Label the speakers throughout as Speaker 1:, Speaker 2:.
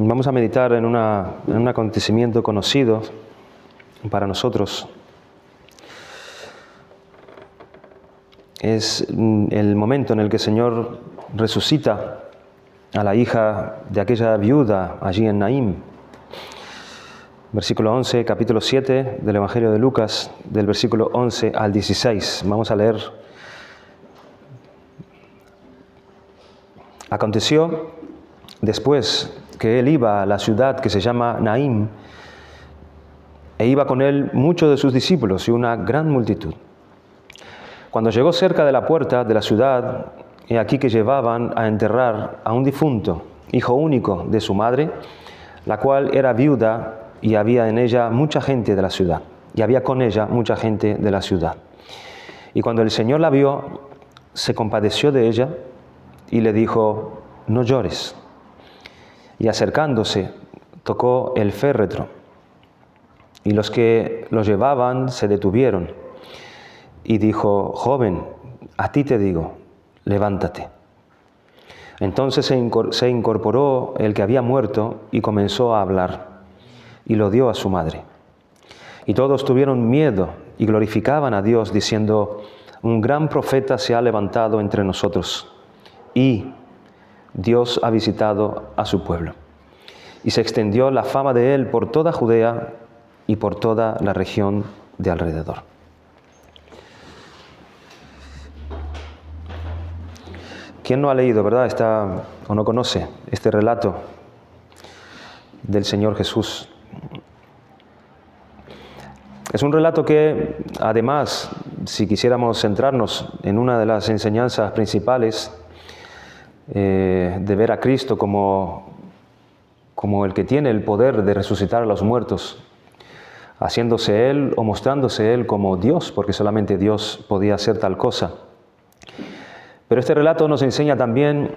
Speaker 1: Vamos a meditar en un acontecimiento conocido para nosotros. Es el momento en el que el Señor resucita a la hija de aquella viuda allí en Naín. Versículo 11, capítulo 7 del Evangelio de Lucas, del versículo 11 al 16. Vamos a leer. Aconteció después que él iba a la ciudad que se llama Naín, e iba con él muchos de sus discípulos y una gran multitud. Cuando llegó cerca de la puerta de la ciudad, he aquí que llevaban a enterrar a un difunto, hijo único de su madre, la cual era viuda, y había en ella mucha gente de la ciudad, y había con ella mucha gente de la ciudad. Y cuando el Señor la vio, se compadeció de ella y le dijo: no llores. Y acercándose, tocó el féretro, y los que lo llevaban se detuvieron. Y dijo: joven, a ti te digo, levántate. Entonces se incorporó el que había muerto y comenzó a hablar, y lo dio a su madre. Y todos tuvieron miedo y glorificaban a Dios, diciendo: un gran profeta se ha levantado entre nosotros, y Dios ha visitado a su pueblo. Y se extendió la fama de él por toda Judea y por toda la región de alrededor. ¿Quién no ha leído, verdad, o no conoce este relato del Señor Jesús? Es un relato que, además, si quisiéramos centrarnos en una de las enseñanzas principales, de ver a Cristo como el que tiene el poder de resucitar a los muertos, haciéndose Él o mostrándose Él como Dios, porque solamente Dios podía hacer tal cosa. Pero este relato nos enseña también,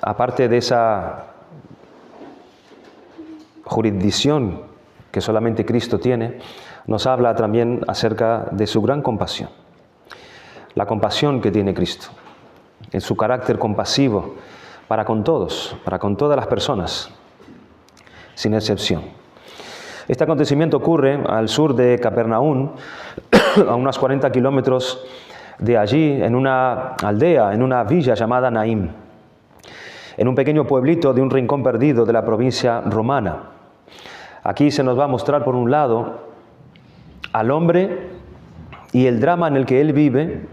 Speaker 1: aparte de esa jurisdicción que solamente Cristo tiene, nos habla también acerca de su gran compasión. La compasión que tiene Cristo, en su carácter compasivo para con todos, para con todas las personas, sin excepción. Este acontecimiento ocurre al sur de Capernaum, a unos 40 kilómetros de allí, en una aldea, en una villa llamada Naín, en un pequeño pueblito de un rincón perdido de la provincia romana. Aquí se nos va a mostrar, por un lado, al hombre y el drama en el que él vive,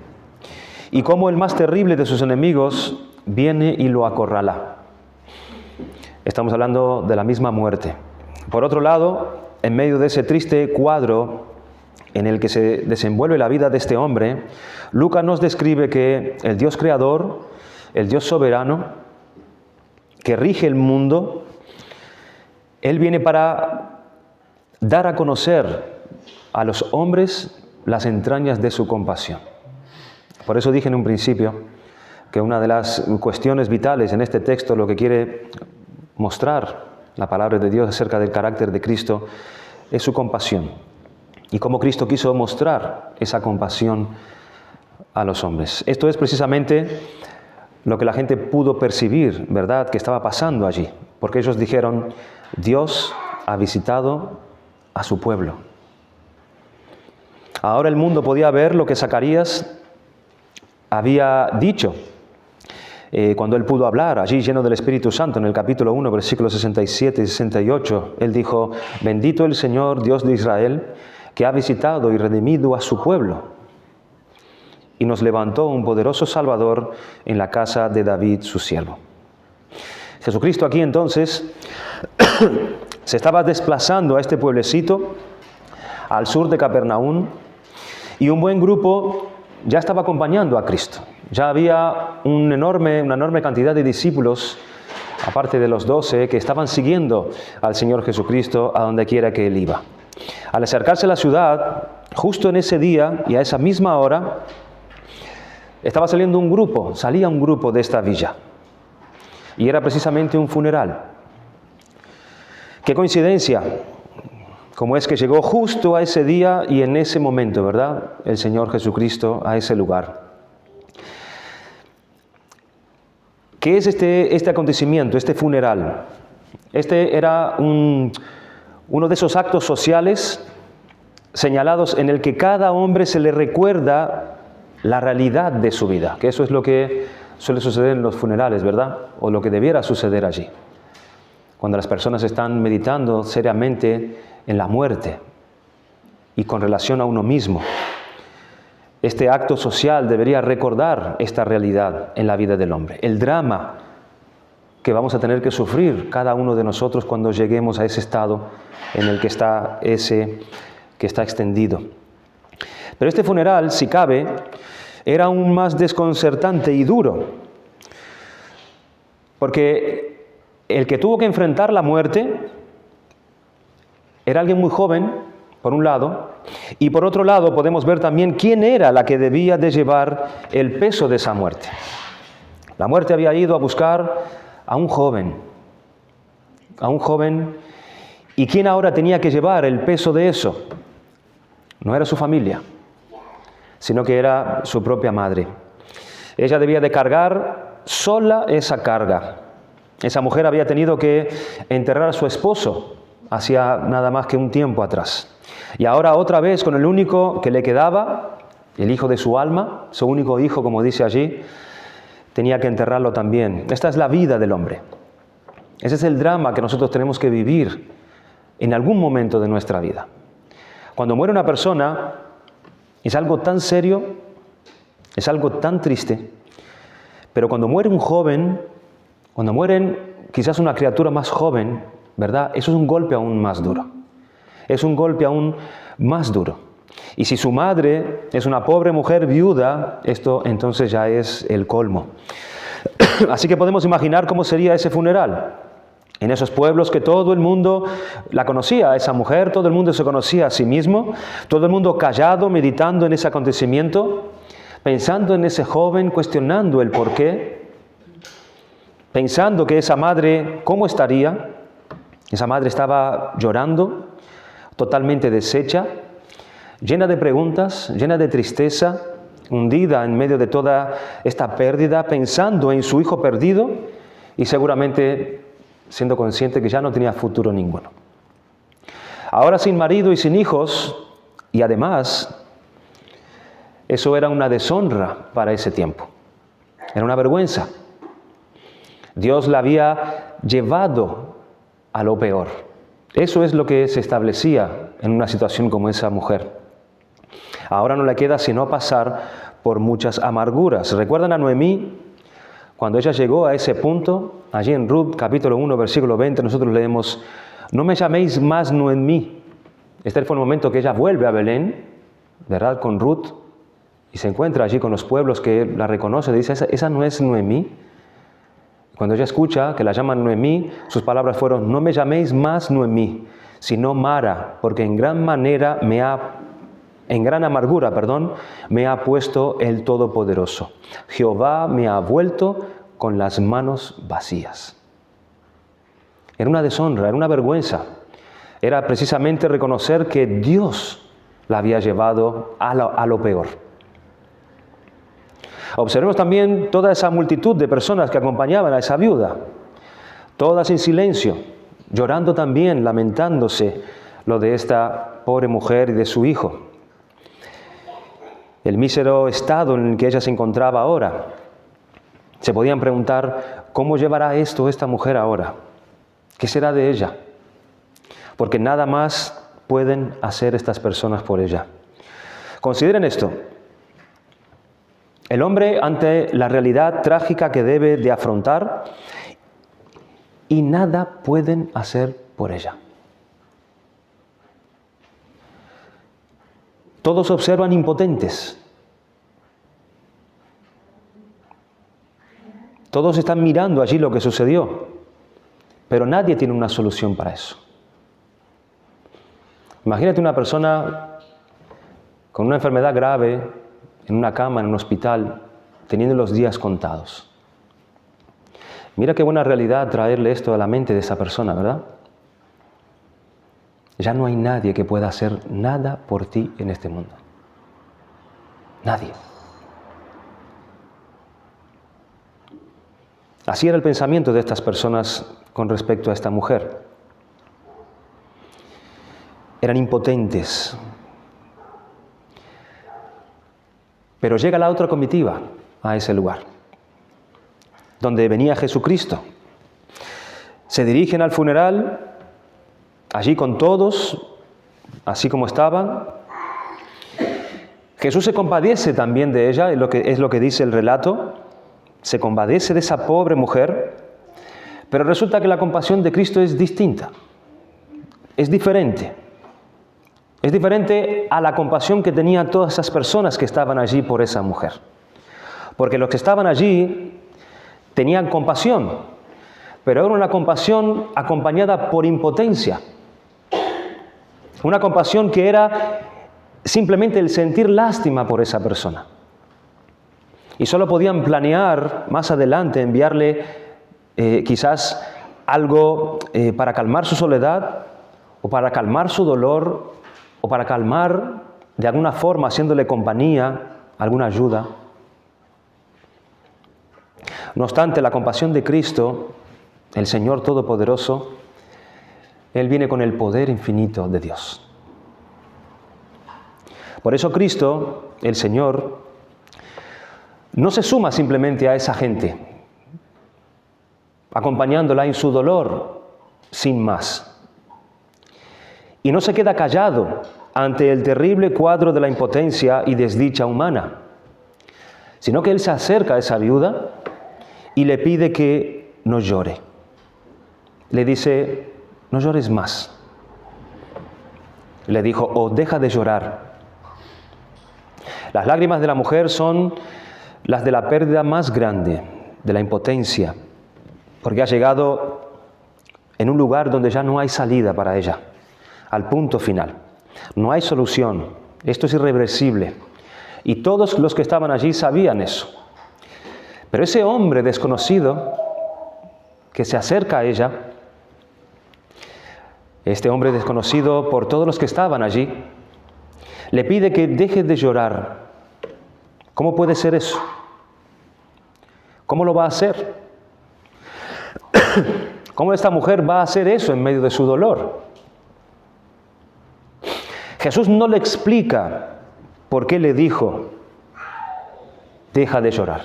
Speaker 1: y cómo el más terrible de sus enemigos viene y lo acorrala. Estamos hablando de la misma muerte. Por otro lado, en medio de ese triste cuadro en el que se desenvuelve la vida de este hombre, Lucas nos describe que el Dios creador, el Dios soberano, que rige el mundo, Él viene para dar a conocer a los hombres las entrañas de su compasión. Por eso dije en un principio que una de las cuestiones vitales en este texto, lo que quiere mostrar la palabra de Dios acerca del carácter de Cristo, es su compasión. Y cómo Cristo quiso mostrar esa compasión a los hombres. Esto es precisamente lo que la gente pudo percibir, ¿verdad?, que estaba pasando allí. Porque ellos dijeron: Dios ha visitado a su pueblo. Ahora el mundo podía ver lo que Zacarías había dicho cuando él pudo hablar, allí lleno del Espíritu Santo, en el capítulo 1, versículos 67 y 68. Él dijo: bendito el Señor, Dios de Israel, que ha visitado y redimido a su pueblo, y nos levantó un poderoso Salvador en la casa de David, su siervo. Jesucristo aquí entonces se estaba desplazando a este pueblecito al sur de Capernaum, y un buen grupo ya estaba acompañando a Cristo. Ya había una enorme cantidad de discípulos, aparte de los 12, que estaban siguiendo al Señor Jesucristo a donde quiera que Él iba. Al acercarse a la ciudad, justo en ese día y a esa misma hora, salía un grupo de esta villa. Y era precisamente un funeral. ¡Qué coincidencia! Como es que llegó justo a ese día y en ese momento, ¿verdad?, el Señor Jesucristo a ese lugar. ¿Qué es este acontecimiento, este funeral? Este era uno de esos actos sociales señalados en el que cada hombre se le recuerda la realidad de su vida, que eso es lo que suele suceder en los funerales, ¿verdad? O lo que debiera suceder allí, cuando las personas están meditando seriamente en la muerte y con relación a uno mismo. Este acto social debería recordar esta realidad en la vida del hombre, el drama que vamos a tener que sufrir cada uno de nosotros cuando lleguemos a ese estado en el que está extendido. Pero este funeral, si cabe, era aún más desconcertante y duro, porque el que tuvo que enfrentar la muerte era alguien muy joven, por un lado, y por otro lado podemos ver también quién era la que debía de llevar el peso de esa muerte. La muerte había ido a buscar a un joven, ¿y quién ahora tenía que llevar el peso de eso? No era su familia, sino que era su propia madre. Ella debía de cargar sola esa carga. Esa mujer había tenido que enterrar a su esposo hacía nada más que un tiempo atrás. Y ahora otra vez con el único que le quedaba, el hijo de su alma, su único hijo, como dice allí, tenía que enterrarlo también. Esta es la vida del hombre. Ese es el drama que nosotros tenemos que vivir en algún momento de nuestra vida. Cuando muere una persona, es algo tan serio, es algo tan triste, pero cuando muere un joven, cuando mueren quizás una criatura más joven, ¿verdad? Eso es un golpe aún más duro. Es un golpe aún más duro. Y si su madre es una pobre mujer viuda, esto entonces ya es el colmo. Así que podemos imaginar cómo sería ese funeral. En esos pueblos que todo el mundo la conocía, a esa mujer, todo el mundo se conocía a sí mismo, todo el mundo callado, meditando en ese acontecimiento, pensando en ese joven, cuestionando el porqué, pensando que esa madre, ¿cómo estaría? Esa madre estaba llorando, totalmente deshecha, llena de preguntas, llena de tristeza, hundida en medio de toda esta pérdida, pensando en su hijo perdido y seguramente siendo consciente que ya no tenía futuro ninguno. Ahora sin marido y sin hijos, y además, eso era una deshonra para ese tiempo. Era una vergüenza. Dios la había llevado a lo peor. Eso es lo que se establecía en una situación como esa mujer. Ahora no le queda sino pasar por muchas amarguras. ¿Recuerdan a Noemí? Cuando ella llegó a ese punto, allí en Ruth, capítulo 1, versículo 20, nosotros leemos, no me llaméis más Noemí. Este fue el momento que ella vuelve a Belén, ¿verdad? Con Ruth, y se encuentra allí con los pueblos que la reconocen, dice, esa no es Noemí. Cuando ella escucha que la llaman Noemí, sus palabras fueron, no me llaméis más Noemí, sino Mara, porque en gran amargura, me ha puesto el Todopoderoso. Jehová me ha vuelto con las manos vacías. Era una deshonra, era una vergüenza. Era precisamente reconocer que Dios la había llevado a lo peor. Observemos también toda esa multitud de personas que acompañaban a esa viuda, todas en silencio, llorando también, lamentándose lo de esta pobre mujer y de su hijo. El mísero estado en el que ella se encontraba ahora. Se podían preguntar, ¿cómo llevará esto esta mujer ahora? ¿Qué será de ella? Porque nada más pueden hacer estas personas por ella. Consideren esto. El hombre ante la realidad trágica que debe de afrontar y nada pueden hacer por ella. Todos observan impotentes. Todos están mirando allí lo que sucedió, pero nadie tiene una solución para eso. Imagínate una persona con una enfermedad grave, en una cama, en un hospital, teniendo los días contados. Mira qué buena realidad traerle esto a la mente de esa persona, ¿verdad? Ya no hay nadie que pueda hacer nada por ti en este mundo. Nadie. Así era el pensamiento de estas personas con respecto a esta mujer. Eran impotentes. Pero llega la otra comitiva a ese lugar, donde venía Jesucristo. Se dirigen al funeral, allí con todos, así como estaban. Jesús se compadece también de ella, es lo que dice el relato. Se compadece de esa pobre mujer, pero resulta que la compasión de Cristo es distinta, es diferente. Es diferente a la compasión que tenían todas esas personas que estaban allí por esa mujer. Porque los que estaban allí tenían compasión, pero era una compasión acompañada por impotencia. Una compasión que era simplemente el sentir lástima por esa persona. Y solo podían planear más adelante enviarle quizás algo para calmar su soledad o para calmar su dolor o para calmar de alguna forma haciéndole compañía, alguna ayuda. No obstante, la compasión de Cristo, el Señor Todopoderoso, Él viene con el poder infinito de Dios. Por eso Cristo, el Señor, no se suma simplemente a esa gente, acompañándola en su dolor, sin más. Y no se queda callado ante el terrible cuadro de la impotencia y desdicha humana, sino que Él se acerca a esa viuda y le pide que no llore. Le dice, no llores más. Le dijo, oh, deja de llorar. Las lágrimas de la mujer son las de la pérdida más grande, de la impotencia, porque ha llegado en un lugar donde ya no hay salida para ella, al punto final. No hay solución. Esto es irreversible. Y todos los que estaban allí sabían eso. Pero ese hombre desconocido que se acerca a ella, este hombre desconocido por todos los que estaban allí, le pide que deje de llorar. ¿Cómo puede ser eso? ¿Cómo lo va a hacer? ¿Cómo esta mujer va a hacer eso en medio de su dolor? Jesús no le explica por qué le dijo, deja de llorar,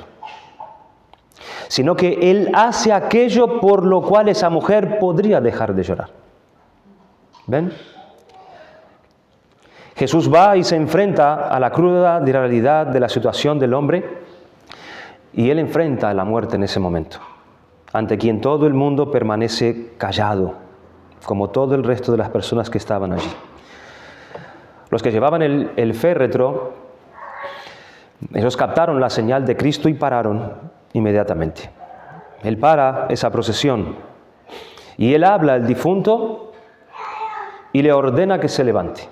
Speaker 1: sino que Él hace aquello por lo cual esa mujer podría dejar de llorar. ¿Ven? Jesús va y se enfrenta a la cruda realidad de la situación del hombre y Él enfrenta a la muerte en ese momento, ante quien todo el mundo permanece callado, como todo el resto de las personas que estaban allí. Los que llevaban el féretro, ellos captaron la señal de Cristo y pararon inmediatamente. Él para esa procesión y Él habla al difunto y le ordena que se levante.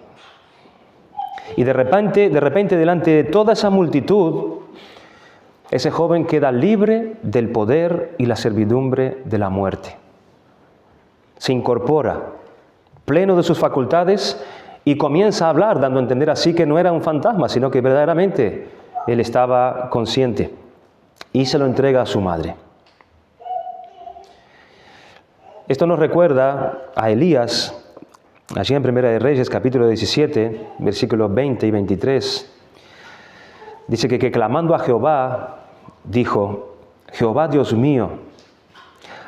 Speaker 1: Y de repente, delante de toda esa multitud, ese joven queda libre del poder y la servidumbre de la muerte. Se incorpora, pleno de sus facultades, y comienza a hablar, dando a entender así que no era un fantasma, sino que verdaderamente él estaba consciente. Y se lo entrega a su madre. Esto nos recuerda a Elías, allí en Primera de Reyes, capítulo 17, versículos 20 y 23. Dice que clamando a Jehová, dijo, Jehová Dios mío,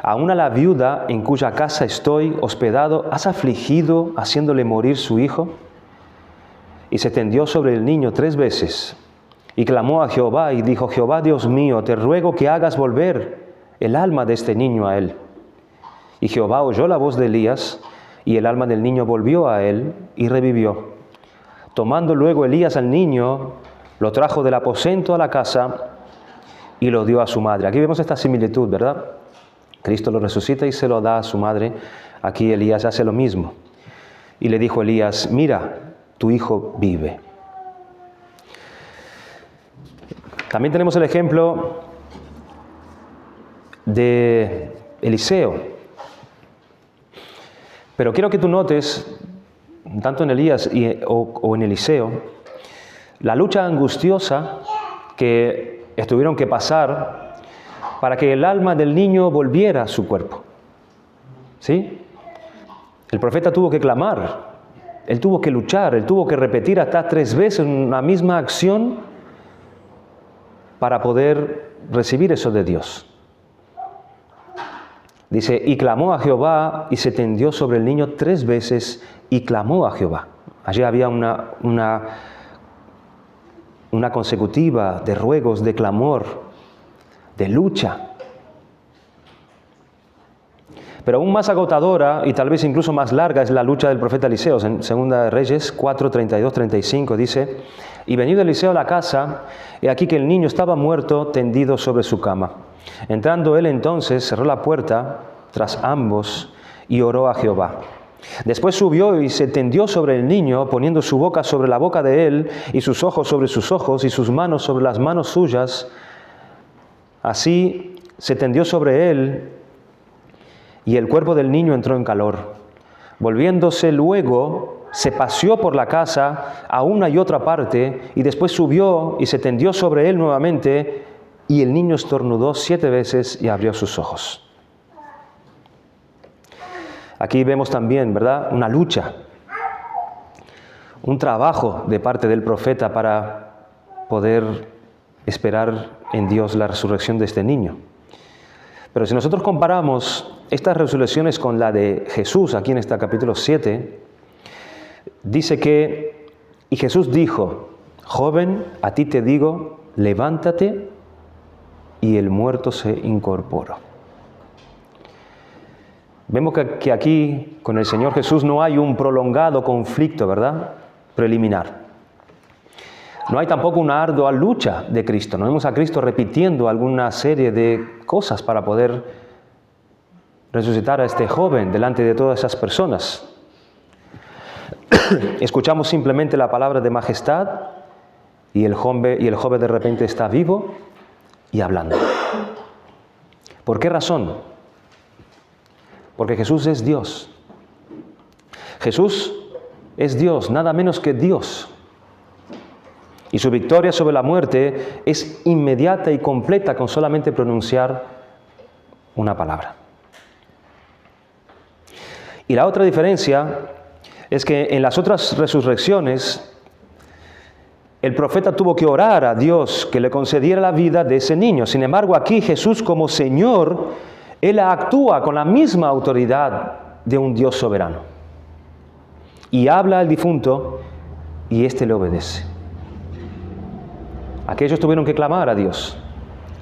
Speaker 1: aún a la viuda en cuya casa estoy hospedado, ¿has afligido haciéndole morir su hijo? Y se tendió sobre el niño 3 veces, y clamó a Jehová, y dijo, Jehová Dios mío, te ruego que hagas volver el alma de este niño a él. Y Jehová oyó la voz de Elías, y el alma del niño volvió a él, y revivió. Tomando luego Elías al niño, lo trajo del aposento a la casa, y lo dio a su madre. Aquí vemos esta similitud, ¿verdad? Cristo lo resucita y se lo da a su madre. Aquí Elías hace lo mismo. Y le dijo Elías, mira, tu hijo vive. También tenemos el ejemplo de Eliseo. Pero quiero que tú notes, tanto en Elías o en Eliseo, la lucha angustiosa que tuvieron que pasar para que el alma del niño volviera a su cuerpo. ¿Sí? El profeta tuvo que clamar, él tuvo que luchar, él tuvo que repetir hasta 3 veces una misma acción para poder recibir eso de Dios. Dice, y clamó a Jehová y se tendió sobre el niño 3 veces y clamó a Jehová. Allí había una consecutiva de ruegos, de clamor, de lucha. Pero aún más agotadora y tal vez incluso más larga es la lucha del profeta Eliseo. En 2 Reyes 4, 32, 35 dice, y venido Eliseo a la casa, he aquí que el niño estaba muerto tendido sobre su cama. Entrando él entonces, cerró la puerta tras ambos y oró a Jehová. Después subió y se tendió sobre el niño, poniendo su boca sobre la boca de él, y sus ojos sobre sus ojos, y sus manos sobre las manos suyas. Así se tendió sobre él, y el cuerpo del niño entró en calor. Volviéndose luego, se paseó por la casa a una y otra parte, y después subió y se tendió sobre él nuevamente, y el niño estornudó 7 veces y abrió sus ojos. Aquí vemos también, ¿verdad?, una lucha, un trabajo de parte del profeta para poder esperar en Dios la resurrección de este niño. Pero si nosotros comparamos estas resurrecciones con la de Jesús, aquí en este capítulo 7, dice que, y Jesús dijo, joven, a ti te digo, levántate, y el muerto se incorporó. Vemos que aquí, con el Señor Jesús, no hay un prolongado conflicto, ¿verdad?, preliminar. No hay tampoco una ardua lucha de Cristo. No vemos a Cristo repitiendo alguna serie de cosas para poder resucitar a este joven delante de todas esas personas. Escuchamos simplemente la palabra de majestad y el joven de repente está vivo y hablando. ¿Por qué razón? Porque Jesús es Dios. Jesús es Dios, nada menos que Dios. Y su victoria sobre la muerte es inmediata y completa con solamente pronunciar una palabra. Y la otra diferencia es que en las otras resurrecciones, el profeta tuvo que orar a Dios que le concediera la vida de ese niño. Sin embargo, aquí Jesús como Señor, Él actúa con la misma autoridad de un Dios soberano. Y habla al difunto y éste le obedece. Aquellos tuvieron que clamar a Dios.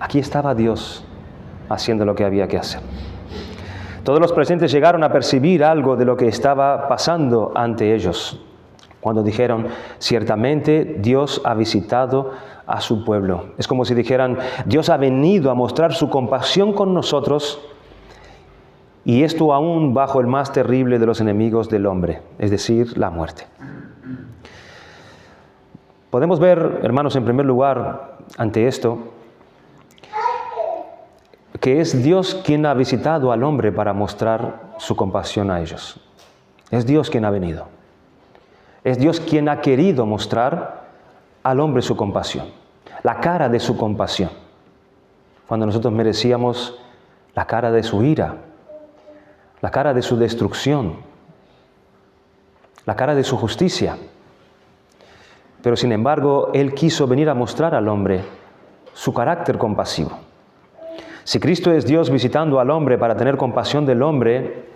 Speaker 1: Aquí estaba Dios haciendo lo que había que hacer. Todos los presentes llegaron a percibir algo de lo que estaba pasando ante ellos, cuando dijeron, ciertamente Dios ha visitado a su pueblo. Es como si dijeran, Dios ha venido a mostrar su compasión con nosotros, y esto aún bajo el más terrible de los enemigos del hombre, es decir, la muerte. Podemos ver, hermanos, en primer lugar, ante esto, que es Dios quien ha visitado al hombre para mostrar su compasión a ellos. Es Dios quien ha venido. Es Dios quien ha querido mostrar al hombre su compasión, la cara de su compasión, cuando nosotros merecíamos la cara de su ira, la cara de su destrucción, la cara de su justicia. Pero sin embargo, Él quiso venir a mostrar al hombre su carácter compasivo. Si Cristo es Dios visitando al hombre para tener compasión del hombre,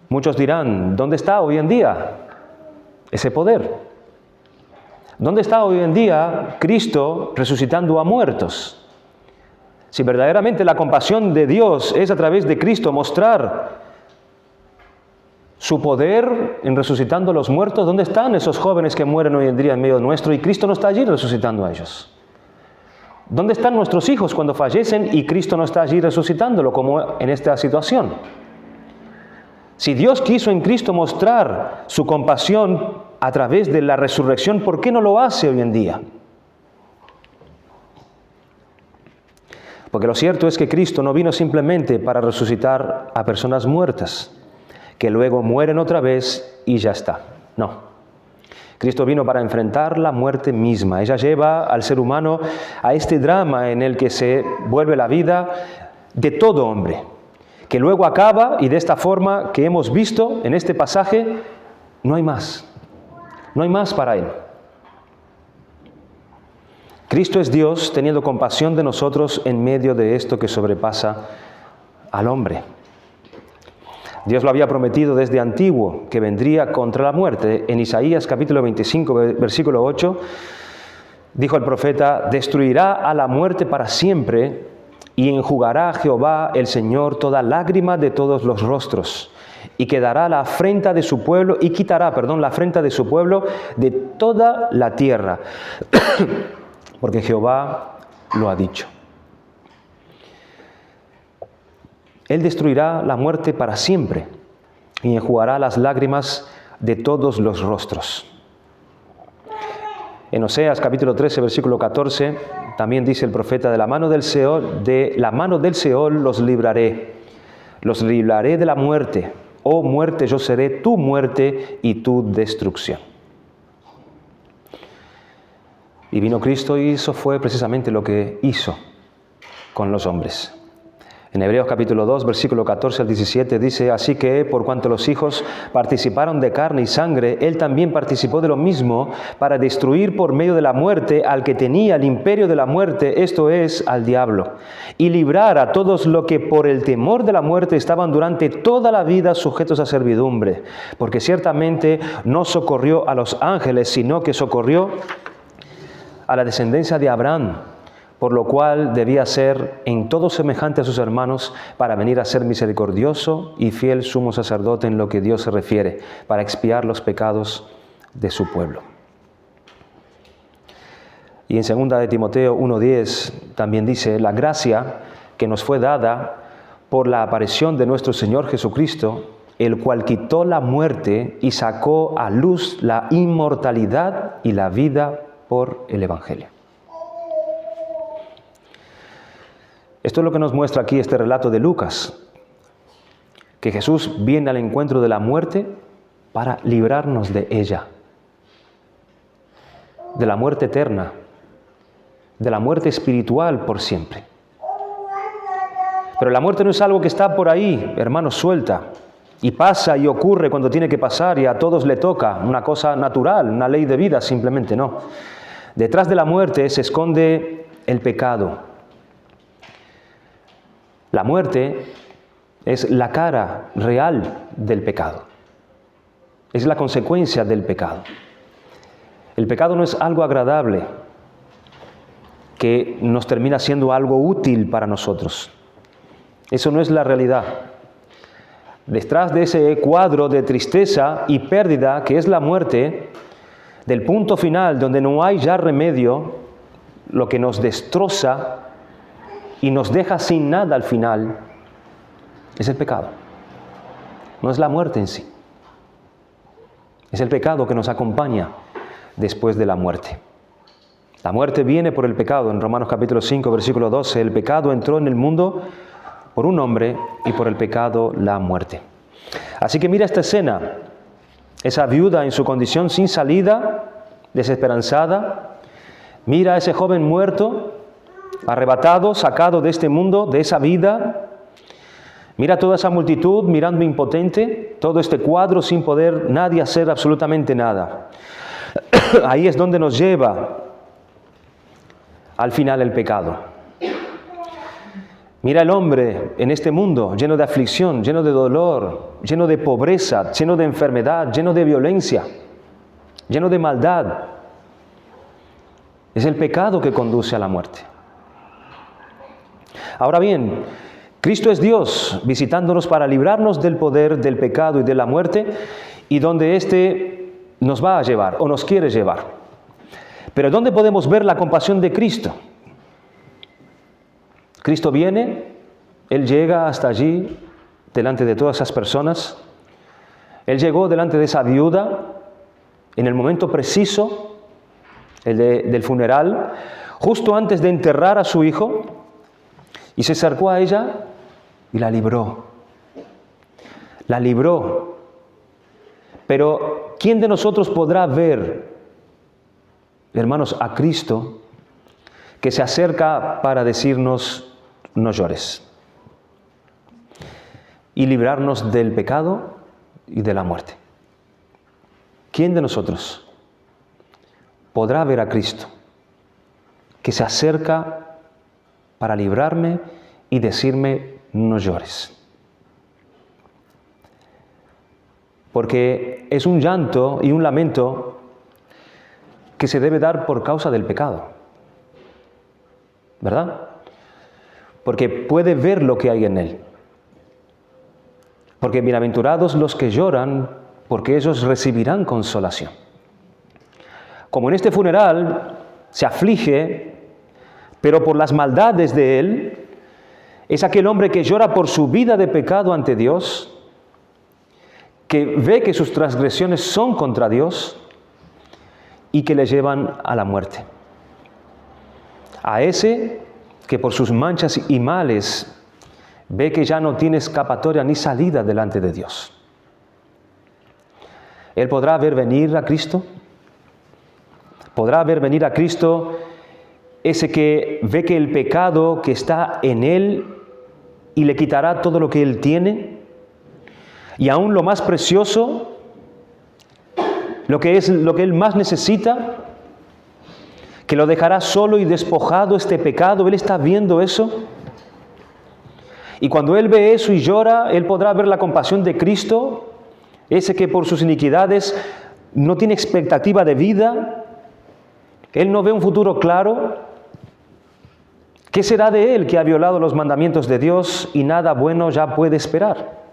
Speaker 1: muchos dirán, ¿dónde está hoy en día ese poder? ¿Dónde está hoy en día Cristo resucitando a muertos? Si verdaderamente la compasión de Dios es a través de Cristo mostrar su poder en resucitando a los muertos, ¿dónde están esos jóvenes que mueren hoy en día en medio nuestro y Cristo no está allí resucitando a ellos? ¿Dónde están nuestros hijos cuando fallecen y Cristo no está allí resucitándolo, como en esta situación? Si Dios quiso en Cristo mostrar su compasión a través de la resurrección, ¿por qué no lo hace hoy en día? Porque lo cierto es que Cristo no vino simplemente para resucitar a personas muertas, que luego mueren otra vez y ya está. No. Cristo vino para enfrentar la muerte misma. Ella lleva al ser humano a este drama en el que se vuelve la vida de todo hombre. que luego acaba y de esta forma que hemos visto en este pasaje, no hay más. No hay más para Él. Cristo es Dios teniendo compasión de nosotros en medio de esto que sobrepasa al hombre. Dios lo había prometido desde antiguo, que vendría contra la muerte. En Isaías capítulo 25, versículo 8, dijo el profeta: destruirá a la muerte para siempre y enjugará a Jehová el Señor toda lágrima de todos los rostros. Y quedará la afrenta de su pueblo, y quitará, la afrenta de su pueblo de toda la tierra. Porque Jehová lo ha dicho. Él destruirá la muerte para siempre y enjugará las lágrimas de todos los rostros. En Oseas capítulo 13, versículo 14, también dice el profeta: de la mano del Seol los libraré de la muerte. Oh muerte, yo seré tu muerte y tu destrucción. Y vino Cristo y eso fue precisamente lo que hizo con los hombres. En Hebreos capítulo 2, versículo 14 al 17 dice: así que, por cuanto los hijos participaron de carne y sangre, Él también participó de lo mismo, para destruir por medio de la muerte al que tenía el imperio de la muerte, esto es, al diablo, y librar a todos los que por el temor de la muerte estaban durante toda la vida sujetos a servidumbre, porque ciertamente no socorrió a los ángeles, sino que socorrió a la descendencia de Abraham, por lo cual debía ser en todo semejante a sus hermanos, para venir a ser misericordioso y fiel sumo sacerdote en lo que Dios se refiere, para expiar los pecados de su pueblo. Y en 2 de Timoteo 1:10 también dice: la gracia que nos fue dada por la aparición de nuestro Señor Jesucristo, el cual quitó la muerte y sacó a luz la inmortalidad y la vida por el Evangelio. Esto es lo que nos muestra aquí este relato de Lucas, que Jesús viene al encuentro de la muerte para librarnos de ella, de la muerte eterna, de la muerte espiritual por siempre. Pero la muerte no es algo que está por ahí, hermanos, suelta, y pasa y ocurre cuando tiene que pasar y a todos le toca, una cosa natural, una ley de vida, simplemente no. Detrás de la muerte se esconde el pecado. La muerte es la cara real del pecado. Es la consecuencia del pecado. El pecado no es algo agradable que nos termina siendo algo útil para nosotros. Eso no es la realidad. Detrás de ese cuadro de tristeza y pérdida que es la muerte, del punto final donde no hay ya remedio, lo que nos destroza y nos deja sin nada al final, es el pecado. No es la muerte en sí. Es el pecado que nos acompaña después de la muerte. La muerte viene por el pecado. En Romanos capítulo 5, versículo 12, el pecado entró en el mundo por un hombre y por el pecado la muerte. Así que mira esta escena. Esa viuda en su condición sin salida, desesperanzada. Mira a ese joven muerto, arrebatado, sacado de este mundo, de esa vida. Mira toda esa multitud mirando impotente, todo este cuadro sin poder nadie hacer absolutamente nada. Ahí es donde nos lleva al final el pecado. Mira el hombre en este mundo lleno de aflicción, lleno de dolor, lleno de pobreza, lleno de enfermedad, lleno de violencia, lleno de maldad. Es el pecado que conduce a la muerte. Ahora bien, Cristo es Dios visitándonos para librarnos del poder del pecado y de la muerte, y donde éste nos va a llevar o nos quiere llevar. Pero ¿dónde podemos ver la compasión de Cristo? Cristo viene, Él llega hasta allí, delante de todas esas personas. Él llegó delante de esa viuda en el momento preciso, del funeral, justo antes de enterrar a su hijo, y se acercó a ella y la libró. La libró. Pero ¿quién de nosotros podrá ver, hermanos, a Cristo que se acerca para decirnos: no llores? y librarnos del pecado y de la muerte. ¿Quién de nosotros podrá ver a Cristo que se acerca para librarme y decirme no llores? Porque es un llanto y un lamento que se debe dar por causa del pecado, ¿verdad? Porque puede ver lo que hay en él. Porque bienaventurados los que lloran, porque ellos recibirán consolación. Como en este funeral se aflige, pero por las maldades de él, es aquel hombre que llora por su vida de pecado ante Dios, que ve que sus transgresiones son contra Dios y que le llevan a la muerte. A ese que por sus manchas y males ve que ya no tiene escapatoria ni salida delante de Dios. ¿Él podrá ver venir a Cristo? ¿Podrá ver venir a Cristo ese que ve que el pecado que está en él y le quitará todo lo que él tiene? Y aún lo más precioso, lo que él más necesita, que lo dejará solo y despojado este pecado. Él está viendo eso. Y cuando él ve eso y llora, él podrá ver la compasión de Cristo, ese que por sus iniquidades no tiene expectativa de vida. Él no ve un futuro claro. ¿Qué será de él que ha violado los mandamientos de Dios y nada bueno ya puede esperar?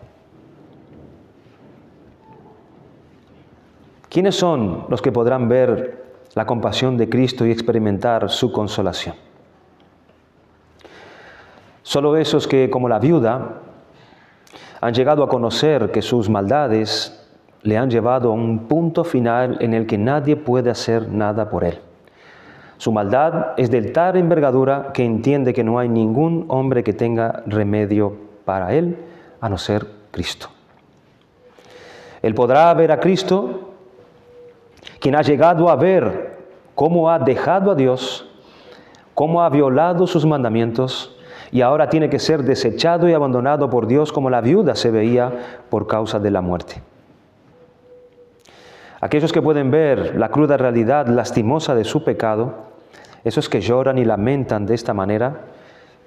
Speaker 1: ¿Quiénes son los que podrán ver la compasión de Cristo y experimentar su consolación? Solo esos que, como la viuda, han llegado a conocer que sus maldades le han llevado a un punto final en el que nadie puede hacer nada por él. Su maldad es de tal envergadura que entiende que no hay ningún hombre que tenga remedio para él, a no ser Cristo. Él podrá ver a Cristo, quien ha llegado a ver cómo ha dejado a Dios, cómo ha violado sus mandamientos y ahora tiene que ser desechado y abandonado por Dios como la viuda se veía por causa de la muerte. Aquellos que pueden ver la cruda realidad lastimosa de su pecado, esos que lloran y lamentan de esta manera,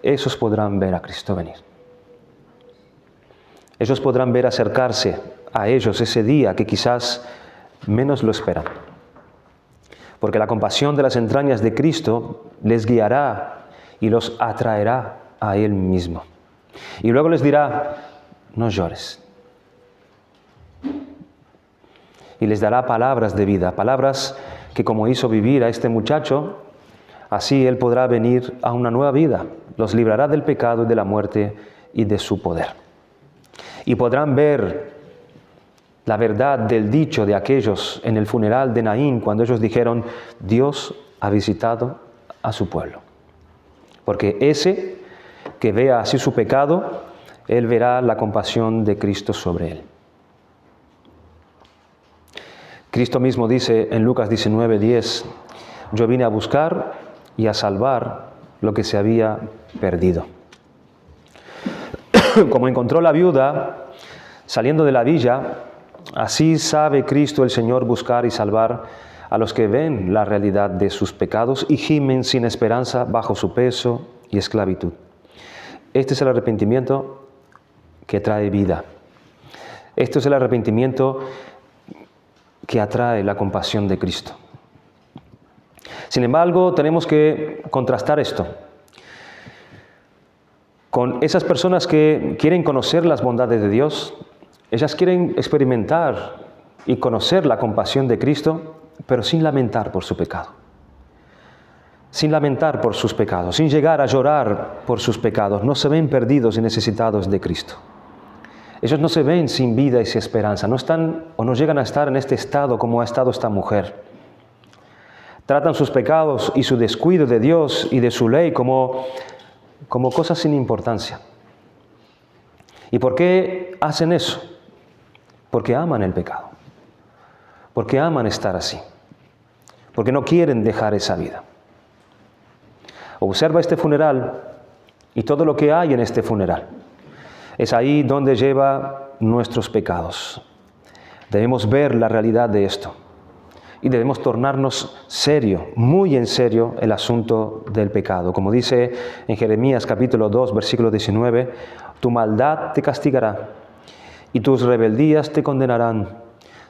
Speaker 1: esos podrán ver a Cristo venir. Ellos podrán ver acercarse a ellos ese día que quizás menos lo esperan. Porque la compasión de las entrañas de Cristo les guiará y los atraerá a Él mismo. Y luego les dirá, no llores. Y les dará palabras de vida, palabras que como hizo vivir a este muchacho, así Él podrá venir a una nueva vida. Los librará del pecado y de la muerte y de su poder. Y podrán ver la verdad del dicho de aquellos en el funeral de Naín, cuando ellos dijeron, Dios ha visitado a su pueblo. Porque ese que vea así su pecado, él verá la compasión de Cristo sobre él. Cristo mismo dice en Lucas 19:10, yo vine a buscar y a salvar lo que se había perdido. Como encontró la viuda saliendo de la villa, así sabe Cristo el Señor buscar y salvar a los que ven la realidad de sus pecados y gimen sin esperanza bajo su peso y esclavitud. Este es el arrepentimiento que trae vida. Este es el arrepentimiento que atrae la compasión de Cristo. Sin embargo, tenemos que contrastar esto con esas personas que quieren conocer las bondades de Dios. Ellas quieren experimentar y conocer la compasión de Cristo, pero sin lamentar por su pecado. Sin lamentar por sus pecados, sin llegar a llorar por sus pecados. No se ven perdidos y necesitados de Cristo. Ellos no se ven sin vida y sin esperanza. No están o no llegan a estar en este estado como ha estado esta mujer. Tratan sus pecados y su descuido de Dios y de su ley como cosas sin importancia. ¿Y por qué hacen eso? Porque aman el pecado. Porque aman estar así. Porque no quieren dejar esa vida. Observa este funeral y todo lo que hay en este funeral. Es ahí donde lleva nuestros pecados. Debemos ver la realidad de esto y debemos tornarnos serio, muy en serio, el asunto del pecado. Como dice en Jeremías capítulo 2, versículo 19, tu maldad te castigará y tus rebeldías te condenarán.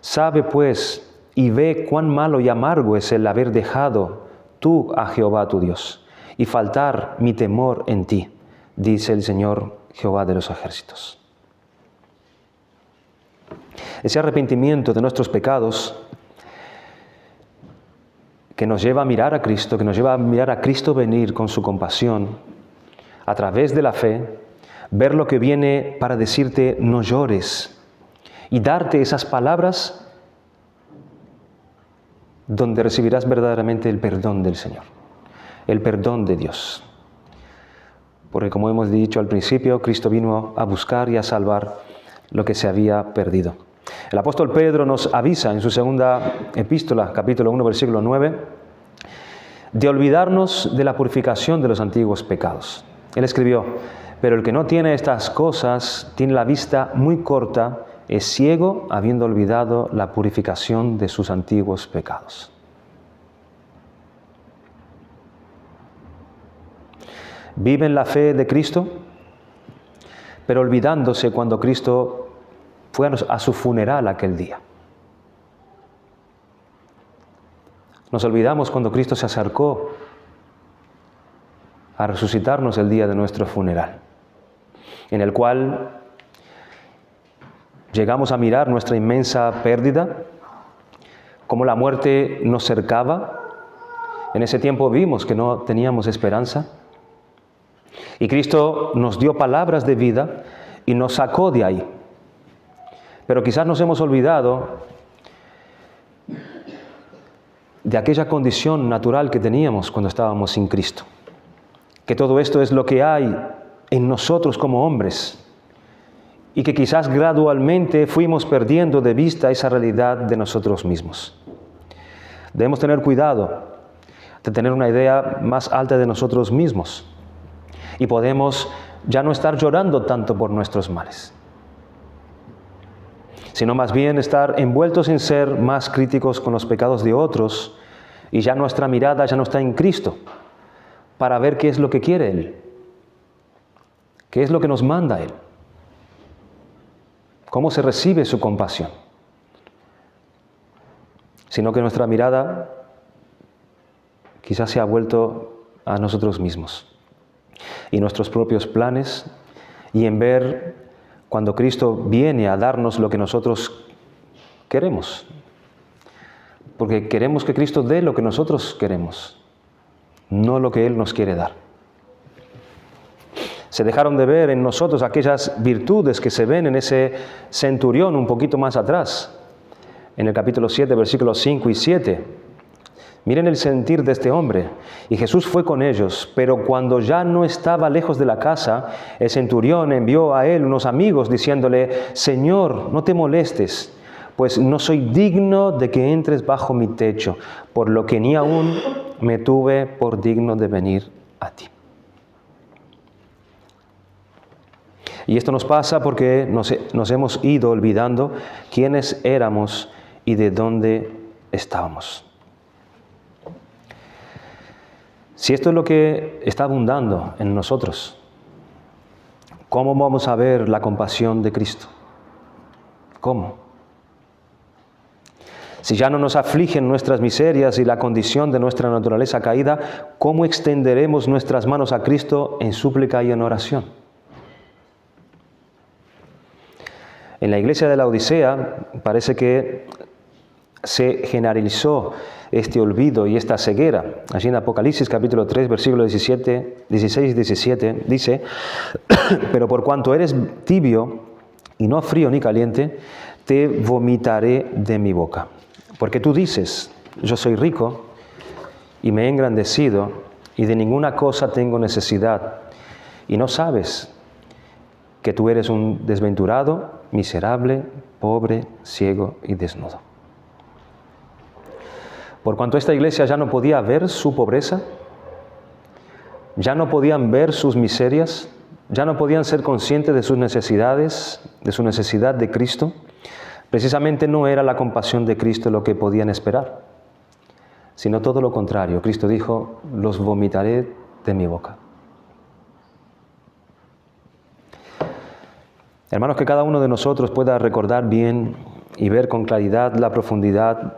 Speaker 1: Sabe pues y ve cuán malo y amargo es el haber dejado tú a Jehová tu Dios y faltar mi temor en ti, dice el Señor Jehová de los ejércitos. Ese arrepentimiento de nuestros pecados que nos lleva a mirar a Cristo, que nos lleva a mirar a Cristo venir con su compasión, a través de la fe, ver lo que viene para decirte no llores y darte esas palabras donde recibirás verdaderamente el perdón del Señor, el perdón de Dios. Porque como hemos dicho al principio, Cristo vino a buscar y a salvar lo que se había perdido. El apóstol Pedro nos avisa en su segunda epístola, capítulo 1, versículo 9, de olvidarnos de la purificación de los antiguos pecados. Él escribió, pero el que no tiene estas cosas tiene la vista muy corta, es ciego, habiendo olvidado la purificación de sus antiguos pecados. Vive en la fe de Cristo, pero olvidándose cuando Cristo fue a su funeral aquel día. Nos olvidamos cuando Cristo se acercó a resucitarnos el día de nuestro funeral, en el cual llegamos a mirar nuestra inmensa pérdida, cómo la muerte nos cercaba. En ese tiempo vimos que no teníamos esperanza. Y Cristo nos dio palabras de vida y nos sacó de ahí. Pero quizás nos hemos olvidado de aquella condición natural que teníamos cuando estábamos sin Cristo. Que todo esto es lo que hay en nosotros como hombres. Y que quizás gradualmente fuimos perdiendo de vista esa realidad de nosotros mismos. Debemos tener cuidado de tener una idea más alta de nosotros mismos. Y podemos ya no estar llorando tanto por nuestros males, sino más bien estar envueltos en ser más críticos con los pecados de otros, y ya nuestra mirada ya no está en Cristo, para ver qué es lo que quiere Él, qué es lo que nos manda Él, cómo se recibe su compasión, sino que nuestra mirada quizás se ha vuelto a nosotros mismos y nuestros propios planes, y en ver cuando Cristo viene a darnos lo que nosotros queremos. Porque queremos que Cristo dé lo que nosotros queremos, no lo que Él nos quiere dar. Se dejaron de ver en nosotros aquellas virtudes que se ven en ese centurión un poquito más atrás, en el capítulo 7, versículos 5 y 7. Miren el sentir de este hombre. Y Jesús fue con ellos, pero cuando ya no estaba lejos de la casa, el centurión envió a él unos amigos diciéndole, Señor, no te molestes, pues no soy digno de que entres bajo mi techo, por lo que ni aún me tuve por digno de venir a ti. Y esto nos pasa porque nos hemos ido olvidando quiénes éramos y de dónde estábamos. Si esto es lo que está abundando en nosotros, ¿cómo vamos a ver la compasión de Cristo? ¿Cómo? Si ya no nos afligen nuestras miserias y la condición de nuestra naturaleza caída, ¿cómo extenderemos nuestras manos a Cristo en súplica y en oración? En la iglesia de la Odisea parece que se generalizó este olvido y esta ceguera. Allí en Apocalipsis capítulo 3, versículos 16 y 17, dice, pero por cuanto eres tibio y no frío ni caliente, te vomitaré de mi boca. Porque tú dices, yo soy rico y me he engrandecido y de ninguna cosa tengo necesidad, y no sabes que tú eres un desventurado, miserable, pobre, ciego y desnudo. Por cuanto esta iglesia ya no podía ver su pobreza, ya no podían ver sus miserias, ya no podían ser conscientes de sus necesidades, de su necesidad de Cristo, precisamente no era la compasión de Cristo lo que podían esperar, sino todo lo contrario. Cristo dijo, los vomitaré de mi boca. Hermanos, que cada uno de nosotros pueda recordar bien y ver con claridad la profundidad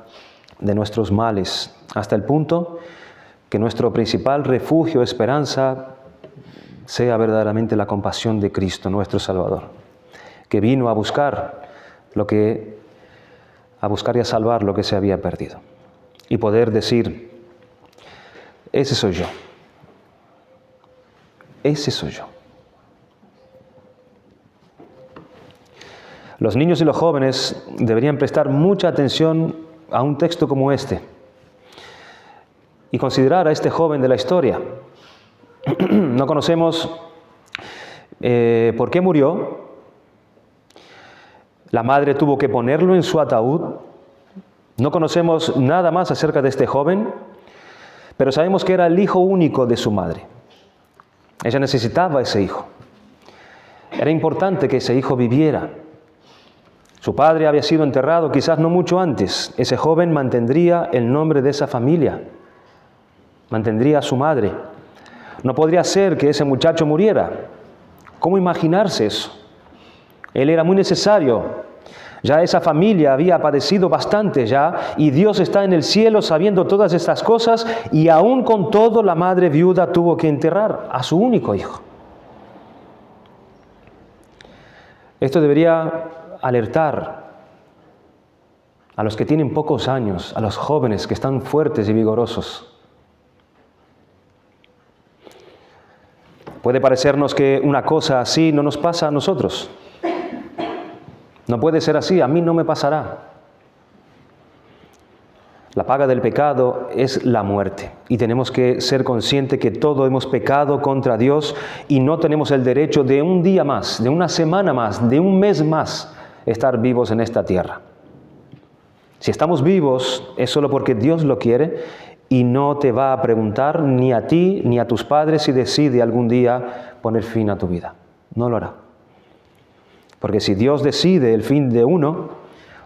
Speaker 1: de nuestros males, hasta el punto que nuestro principal refugio, esperanza, sea verdaderamente la compasión de Cristo, nuestro Salvador, que vino a buscar y a salvar lo que se había perdido. Y poder decir, ese soy yo. Ese soy yo. Los niños y los jóvenes deberían prestar mucha atención a un texto como este y considerar a este joven de la historia. No conocemos por qué murió. La madre tuvo que ponerlo en su ataúd. No conocemos nada más acerca de este joven, pero sabemos que era el hijo único de su madre. Ella necesitaba ese hijo. Era importante que ese hijo viviera. Su padre había sido enterrado quizás no mucho antes. Ese joven mantendría el nombre de esa familia, mantendría a su madre. No podría ser que ese muchacho muriera. ¿Cómo imaginarse eso? Él era muy necesario. Ya esa familia había padecido bastante ya, y Dios está en el cielo sabiendo todas estas cosas, y aún con todo la madre viuda tuvo que enterrar a su único hijo. Esto debería alertar a los que tienen pocos años, a los jóvenes que están fuertes y vigorosos. Puede parecernos que una cosa así no nos pasa a nosotros. No puede ser así, a mí no me pasará. La paga del pecado es la muerte, y tenemos que ser conscientes que todos hemos pecado contra Dios y no tenemos el derecho de un día más, de una semana más, de un mes más estar vivos en esta tierra. Si estamos vivos es solo porque Dios lo quiere, y no te va a preguntar ni a ti ni a tus padres si decide algún día poner fin a tu vida. No lo hará. Porque si Dios decide el fin de uno,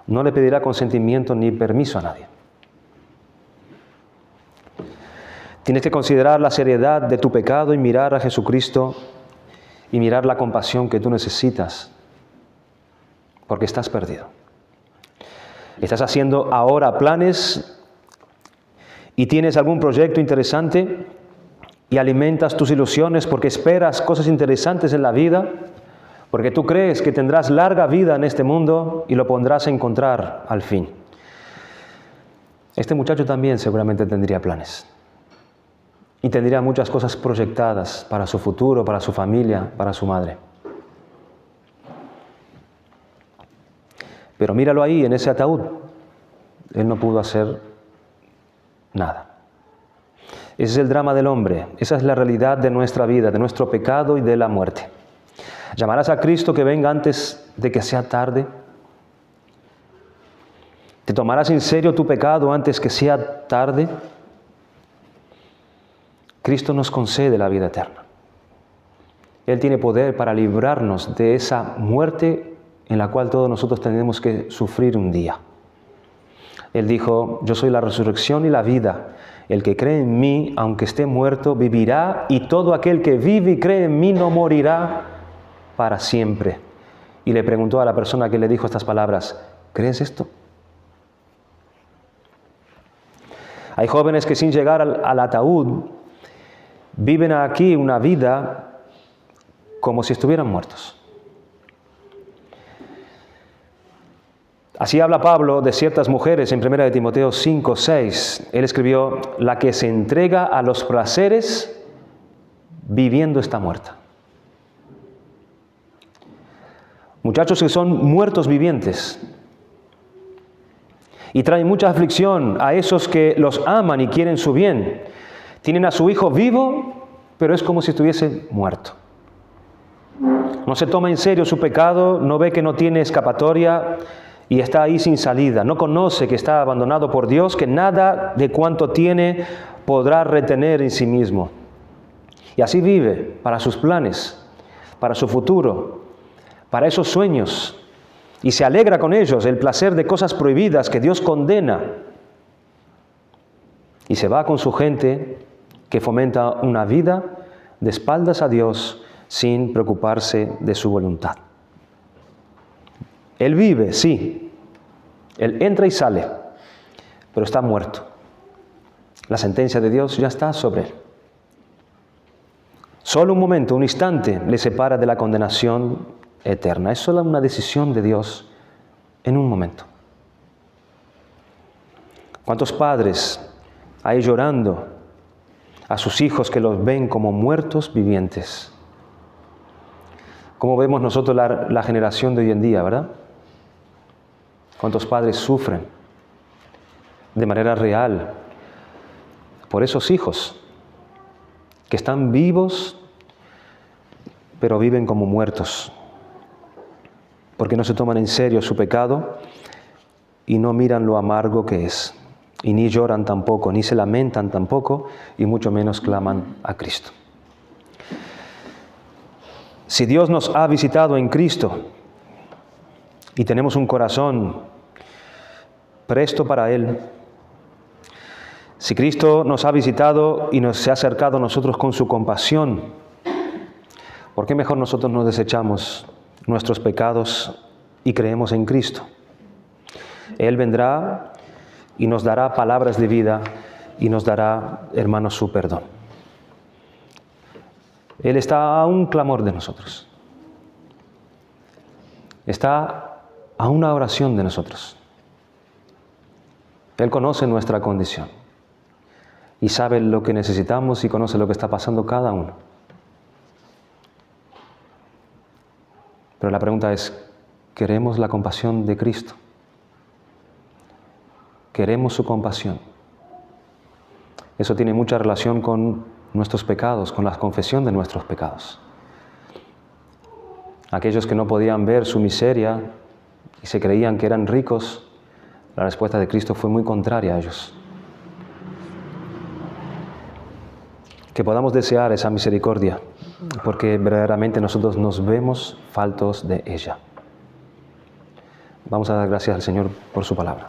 Speaker 1: no le pedirá consentimiento ni permiso a nadie. Tienes que considerar la seriedad de tu pecado y mirar a Jesucristo y mirar la compasión que tú necesitas, porque estás perdido. Estás haciendo ahora planes y tienes algún proyecto interesante y alimentas tus ilusiones porque esperas cosas interesantes en la vida, porque tú crees que tendrás larga vida en este mundo y lo podrás encontrar al fin. Este muchacho también seguramente tendría planes. Y tendría muchas cosas proyectadas para su futuro, para su familia, para su madre. Pero míralo ahí, en ese ataúd. Él no pudo hacer nada. Ese es el drama del hombre. Esa es la realidad de nuestra vida, de nuestro pecado y de la muerte. ¿Llamarás a Cristo que venga antes de que sea tarde? ¿Te tomarás en serio tu pecado antes que sea tarde? Cristo nos concede la vida eterna. Él tiene poder para librarnos de esa muerte en la cual todos nosotros tenemos que sufrir un día. Él dijo, yo soy la resurrección y la vida. El que cree en mí, aunque esté muerto, vivirá, y todo aquel que vive y cree en mí no morirá para siempre. Y le preguntó a la persona que le dijo estas palabras, ¿crees esto? Hay jóvenes que sin llegar al ataúd viven aquí una vida como si estuvieran muertos. Así habla Pablo de ciertas mujeres en 1 Timoteo 5, 6. Él escribió, la que se entrega a los placeres viviendo está muerta. Muchachos que son muertos vivientes y traen mucha aflicción a esos que los aman y quieren su bien. Tienen a su hijo vivo, pero es como si estuviese muerto. No se toma en serio su pecado, no ve que no tiene escapatoria y está ahí sin salida. No conoce que está abandonado por Dios, que nada de cuanto tiene podrá retener en sí mismo. Y así vive para sus planes. para su futuro, para esos sueños, y se alegra con ellos el placer de cosas prohibidas que Dios condena, y se va con su gente que fomenta una vida de espaldas a Dios sin preocuparse de su voluntad. Él vive, sí, él entra y sale, pero está muerto. La sentencia de Dios ya está sobre él. Solo un momento, un instante, le separa de la condenación eterna. Es solo una decisión de Dios en un momento. ¿Cuántos padres hay llorando a sus hijos que los ven como muertos vivientes? ¿Cómo vemos nosotros la generación de hoy en día, verdad? ¿Cuántos padres sufren de manera real por esos hijos que están vivos, pero viven como muertos? Porque no se toman en serio su pecado y no miran lo amargo que es. Y ni lloran tampoco, ni se lamentan tampoco, y mucho menos claman a Cristo. Si Dios nos ha visitado en Cristo y tenemos un corazón presto para Él, si Cristo nos ha visitado y se ha acercado a nosotros con su compasión, ¿por qué mejor nosotros nos desechamos nuestros pecados y creemos en Cristo? Él vendrá y nos dará palabras de vida y nos dará, hermanos, su perdón. Él está a un clamor de nosotros. Está a una oración de nosotros. Él conoce nuestra condición y sabe lo que necesitamos y conoce lo que está pasando cada uno. Pero la pregunta es, ¿queremos la compasión de Cristo? ¿Queremos su compasión? Eso tiene mucha relación con nuestros pecados, con la confesión de nuestros pecados. Aquellos que no podían ver su miseria y se creían que eran ricos, la respuesta de Cristo fue muy contraria a ellos. Que podamos desear esa misericordia, porque verdaderamente nosotros nos vemos faltos de ella. Vamos a dar gracias al Señor por su palabra.